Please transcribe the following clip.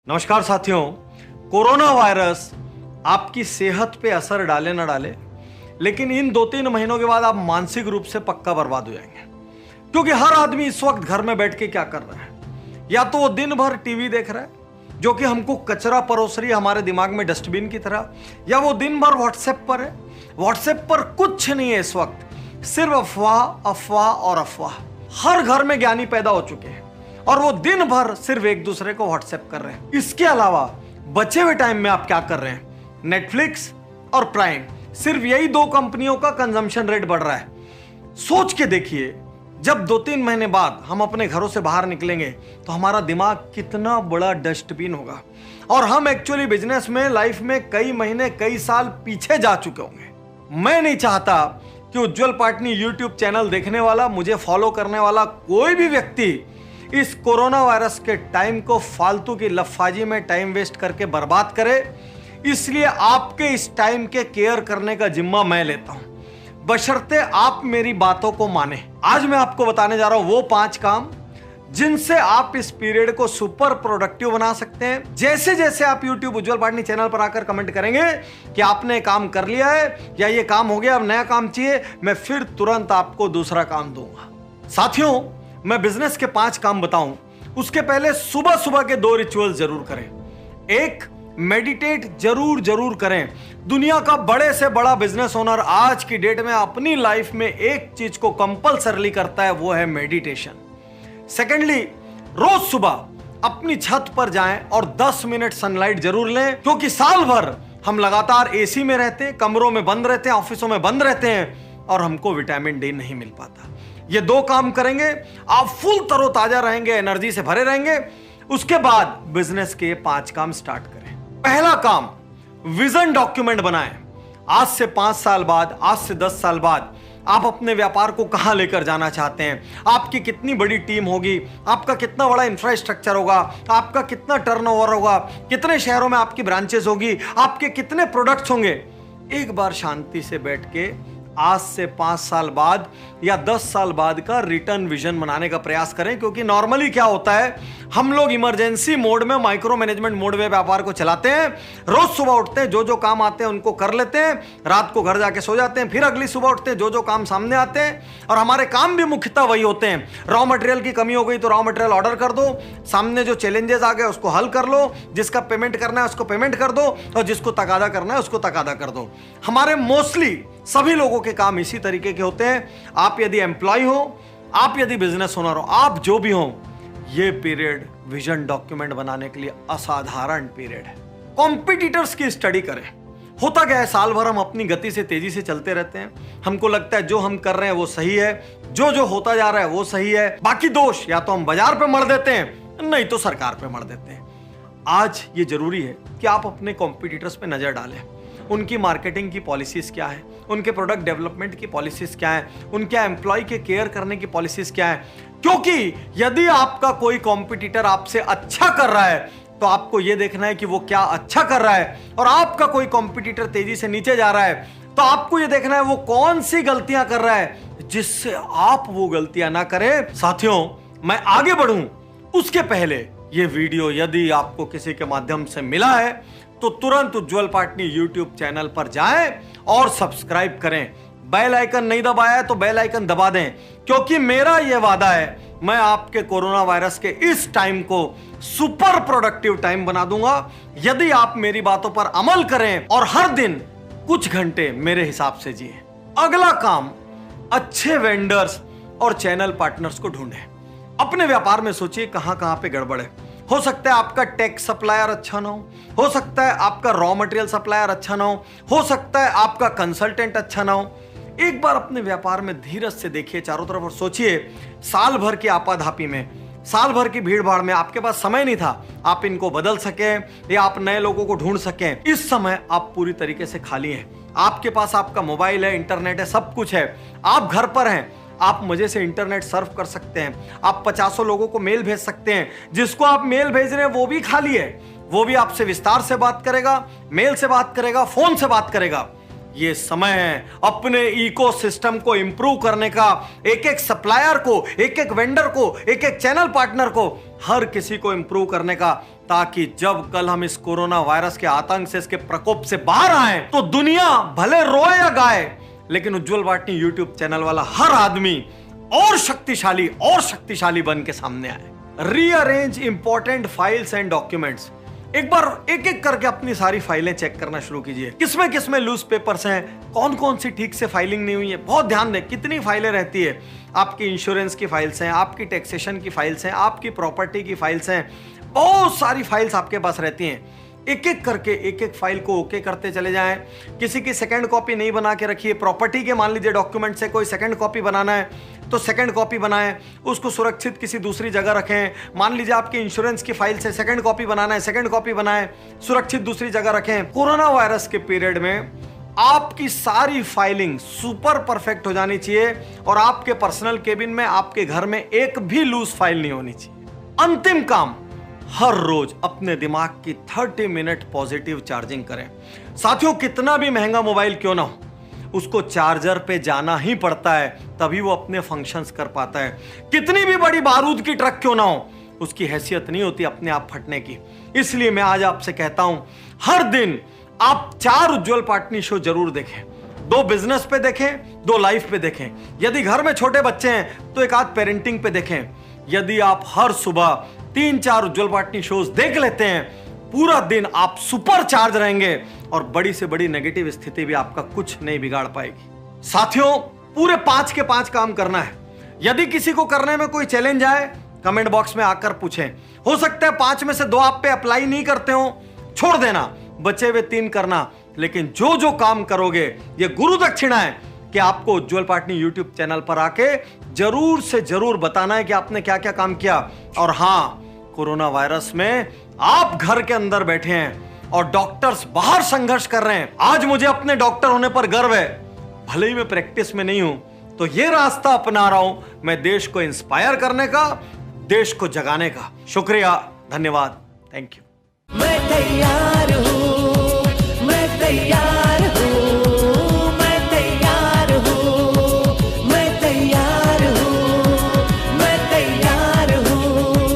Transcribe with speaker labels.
Speaker 1: नमस्कार साथियों। Corona virus आपकी सेहत पे असर डाले ना डाले, लेकिन इन 2-3 महीनों के बाद आप मानसिक रूप से पक्का बर्बाद हो जाएंगे। क्योंकि हर आदमी इस वक्त घर में बैठ के क्या कर रहा है, या तो वो दिन भर टीवी देख रहा है जो कि हमको कचरा परोस रही है हमारे दिमाग में डस्टबिन की तरह, या वो दिन भर व्हाट्सएप पर है। व्हाट्सएप पर कुछ नहीं है इस वक्त, सिर्फ अफवाह अफवाह और अफवाह। हर घर में ज्ञानी पैदा हो चुके हैं और वो दिन भर सिर्फ एक दूसरे को व्हाट्सएप कर रहे हैं। इसके अलावा बचे हुए टाइम में आप क्या कर रहे हैं? नेटफ्लिक्स और प्राइम, सिर्फ यही 2 कंपनियों का कंजम्पशन रेट बढ़ रहा है। सोच के देखिए, जब 2-3 महीने बाद हम अपने घरों से बाहर निकलेंगे तो हमारा दिमाग कितना बड़ा डस्टबिन होगा, और हम एक्चुअली बिजनेस में, लाइफ में कई महीने कई साल पीछे जा चुके होंगे। मैं नहीं चाहता कि उज्जवल पाटनी यूट्यूब चैनल देखने वाला, मुझे फॉलो करने वाला कोई भी व्यक्ति इस कोरोना वायरस के टाइम को फालतू की लफाजी में टाइम वेस्ट करके बर्बाद करे। इसलिए आपके इस टाइम के केयर करने का जिम्मा मैं लेता हूं, बशर्ते आप मेरी बातों को माने। आज मैं आपको बताने जा रहा हूं वो 5 काम जिनसे आप इस पीरियड को सुपर प्रोडक्टिव बना सकते हैं। जैसे जैसे आप यूट्यूब उज्जवल पाटनी चैनल पर आकर कमेंट करेंगे कि आपने काम कर लिया है या ये काम हो गया, अब नया काम चाहिए, मैं फिर तुरंत आपको दूसरा काम दूंगा। साथियों, मैं बिजनेस के 5 काम बताऊं, उसके पहले सुबह सुबह के 2 रिचुअल जरूर करें। एक, मेडिटेट जरूर करें। दुनिया का बड़े से बड़ा बिजनेस ओनर आज की डेट में अपनी लाइफ में एक चीज को कंपलसरली करता है, वो है मेडिटेशन। सेकेंडली, रोज सुबह अपनी छत पर जाएं और 10 मिनट सनलाइट जरूर लें, क्योंकि साल भर हम लगातार एसी में रहते हैं, कमरों में बंद रहते हैं, ऑफिसों में बंद रहते हैं और हमको विटामिन डी नहीं मिल पाता। ये 2 काम करेंगे, आप फुल तरोताजा रहेंगे, एनर्जी से भरे रहेंगे। उसके बाद बिजनेस के 5 काम स्टार्ट करें। पहला काम, विजन डॉक्यूमेंट बनाएं। आज से 5 साल बाद, आज से 10 साल बाद आप अपने व्यापार को कहां लेकर जाना चाहते हैं, आपकी कितनी बड़ी टीम होगी, आपका कितना बड़ा इंफ्रास्ट्रक्चर होगा, आपका कितना टर्नओवर होगा, कितने शहरों में आपकी ब्रांचेस होगी, आपके कितने प्रोडक्ट्स होंगे। एक बार शांति से बैठ के आज से 5 साल बाद या 10 साल बाद का रिटर्न विजन बनाने का प्रयास करें। क्योंकि नॉर्मली क्या होता है, हम लोग इमरजेंसी मोड में, माइक्रो मैनेजमेंट मोड में व्यापार को चलाते हैं। रोज सुबह उठते हैं, जो जो काम आते हैं उनको कर लेते हैं, रात को घर जाके सो जाते हैं, फिर अगली सुबह उठते हैं, जो जो काम सामने आते हैं। और हमारे काम भी मुख्यतः वही होते हैं। रॉ मटेरियल की कमी हो गई तो रॉ मटेरियल ऑर्डर कर दो, सामने जो चैलेंजेस आ गए उसको हल कर लो, जिसका पेमेंट करना है उसको पेमेंट कर दो, और जिसको तकादा करना है उसको तकादा कर दो। हमारे मोस्टली सभी लोगों के काम इसी तरीके के होते हैं। आप यदि एम्प्लॉय हो, आप यदि बिजनेस ओनर हो, आप जो भी हो, ये पीरियड विजन डॉक्यूमेंट बनाने के लिए असाधारण पीरियड है। कॉम्पिटिटर्स की स्टडी करें। होता क्या है, साल भर हम अपनी गति से, तेजी से चलते रहते हैं। हमको लगता है जो हम कर रहे हैं वो सही है, जो जो होता जा रहा है वो सही है। बाकी दोष या तो हम बाजार पे मढ़ देते हैं, नहीं तो सरकार पे मढ़ देते हैं। आज ये जरूरी है कि आप अपने कॉम्पिटिटर्स पे नजर डालें। उनकी मार्केटिंग की पॉलिसीज क्या है, उनके प्रोडक्ट डेवलपमेंट की पॉलिसीज क्या है, उनके एम्प्लॉय के केयर करने की पॉलिसीज क्या है। क्योंकि यदि आपका कोई कॉम्पिटिटर आपसे अच्छा कर रहा है तो आपको यह देखना है कि वो क्या अच्छा कर रहा है, और आपका कोई कॉम्पिटिटर तेजी से नीचे जा रहा है तो आपको यह देखना है वो कौन सी गलतियां कर रहा है जिससे आप वो गलतियां ना करें। साथियों, मैं आगे बढ़ूं उसके पहले ये वीडियो यदि आपको किसी के माध्यम से मिला है तो तुरंत उज्जवल पाटनी यूट्यूब चैनल पर जाएं और सब्सक्राइब करें। बेल आइकन नहीं दबाया है तो बेल आइकन दबा दें, क्योंकि मेरा यह वादा है, मैं आपके कोरोना वायरस के इस टाइम को सुपर प्रोडक्टिव टाइम बना दूंगा यदि आप मेरी बातों पर अमल करें और हर दिन कुछ घंटे मेरे हिसाब से जिए। अगला काम, अच्छे वेंडर्स और चैनल पार्टनर्स को ढूंढें। अपने व्यापार में सोचिए कहां कहां पे गड़बड़ है। हो सकता है आपका टेक सप्लायर अच्छा ना हो सकता है आपका रॉ मटेरियल सप्लायर अच्छा ना हो सकता है आपका कंसल्टेंट अच्छा ना हो। एक बार अपने व्यापार में धीरज से देखिए चारों तरफ और सोचिए, साल भर की आपाधापी में, साल भर की भीड़ भाड़ में आपके पास समय नहीं था आप इनको बदल सकें या आप नए लोगों को ढूंढ सकें। इस समय आप पूरी तरीके से खाली हैं। आपके पास आपका मोबाइल है, इंटरनेट है, सब कुछ है, आप घर पर हैं, आप मजे से इंटरनेट सर्फ कर सकते हैं, आप 50 लोगों को मेल भेज सकते हैं। जिसको आप मेल भेज रहे हैं वो भी खाली है, वो भी आपसे विस्तार से बात करेगा, मेल से बात करेगा, फोन से बात करेगा। ये समय है अपने इकोसिस्टम को इंप्रूव करने का। एक एक सप्लायर को, एक एक वेंडर को, एक एक चैनल पार्टनर को, हर किसी को इंप्रूव करने का। ताकि जब कल हम इस कोरोना वायरस के आतंक से, इसके प्रकोप से बाहर आए तो दुनिया भले रोए या गाए, लेकिन उज्जवल पाटनी यूट्यूब चैनल वाला हर आदमी और शक्तिशाली बन के सामने आए। Rearrange important files and documents. एक बार एक एक करके अपनी सारी फाइलें चेक करना शुरू कीजिए। किसमें लूज पेपर्स हैं, कौन कौन सी ठीक से फाइलिंग नहीं हुई है। बहुत ध्यान दें कितनी फाइलें रहती है। आपकी इंश्योरेंस की फाइल्स हैं, आपकी टैक्सेशन की फाइल्स हैं, आपकी प्रॉपर्टी की फाइल्स हैं, बहुत सारी फाइल्स आपके पास रहती हैं। एक एक करके एक एक फाइल को ओके करते चले जाएं। किसी की सेकंड कॉपी नहीं बना के रखिए। प्रॉपर्टी के मान लीजिए डॉक्यूमेंट से कोई सेकंड कॉपी बनाना है तो सेकंड कॉपी बनाएं, उसको सुरक्षित किसी दूसरी जगह रखें। मान लीजिए आपकी इंश्योरेंस की फाइल से सेकंड कॉपी बनाना है, सेकंड कॉपी बनाएं, सुरक्षित दूसरी जगह रखें। कोरोना वायरस के पीरियड में आपकी सारी फाइलिंग सुपर परफेक्ट हो जानी चाहिए और आपके पर्सनल केबिन में, आपके घर में एक भी लूज फाइल नहीं होनी चाहिए। अंतिम काम, हर रोज अपने दिमाग की 30 मिनट पॉजिटिव चार्जिंग करें। साथियों, कितना भी महंगा मोबाइल क्यों ना हो, उसको चार्जर पे जाना ही पड़ता है, तभी वो अपने फंक्शंस कर पाता है। कितनी भी बड़ी बारूद की ट्रक क्यों ना हो, उसकी हैसियत नहीं होती अपने आप फटने की। इसलिए मैं आज आपसे कहता हूं, हर दिन आप 4 उज्जवल पाटनी शो जरूर देखें। 2 बिजनेस पे देखें, 2 लाइफ पे देखें। यदि घर में छोटे बच्चे हैं तो एक आध पेरेंटिंग पे देखें। यदि आप हर सुबह 3-4 उज्जवल पाटनी शोज देख लेते हैं, पूरा दिन आप सुपर चार्ज रहेंगे और बड़ी से बड़ी नेगेटिव स्थिति भी आपका कुछ नहीं बिगाड़ पाएगी। साथियों, पूरे 5 के 5 काम करना है। यदि किसी को करने में कोई चैलेंज आए, कमेंट बॉक्स में आकर पूछें। हो सकता है 5 में से 2 आप पे अप्लाई नहीं करते हो, छोड़ देना, बचे हुए 3 करना। लेकिन जो जो काम करोगे, ये गुरु दक्षिणा है कि आपको उज्जवल पाटनी यूट्यूब चैनल पर आके जरूर से जरूर बताना है कि आपने क्या क्या काम किया। और हां, कोरोना वायरस में आप घर के अंदर बैठे हैं और डॉक्टर्स बाहर संघर्ष कर रहे हैं। आज मुझे अपने डॉक्टर होने पर गर्व है। भले ही मैं प्रैक्टिस में नहीं हूं, तो ये रास्ता अपना रहा हूं मैं देश को इंस्पायर करने का, देश को जगाने का। शुक्रिया, धन्यवाद, थैंक यू।
Speaker 2: मैं तैयार हूं, मैं तैयार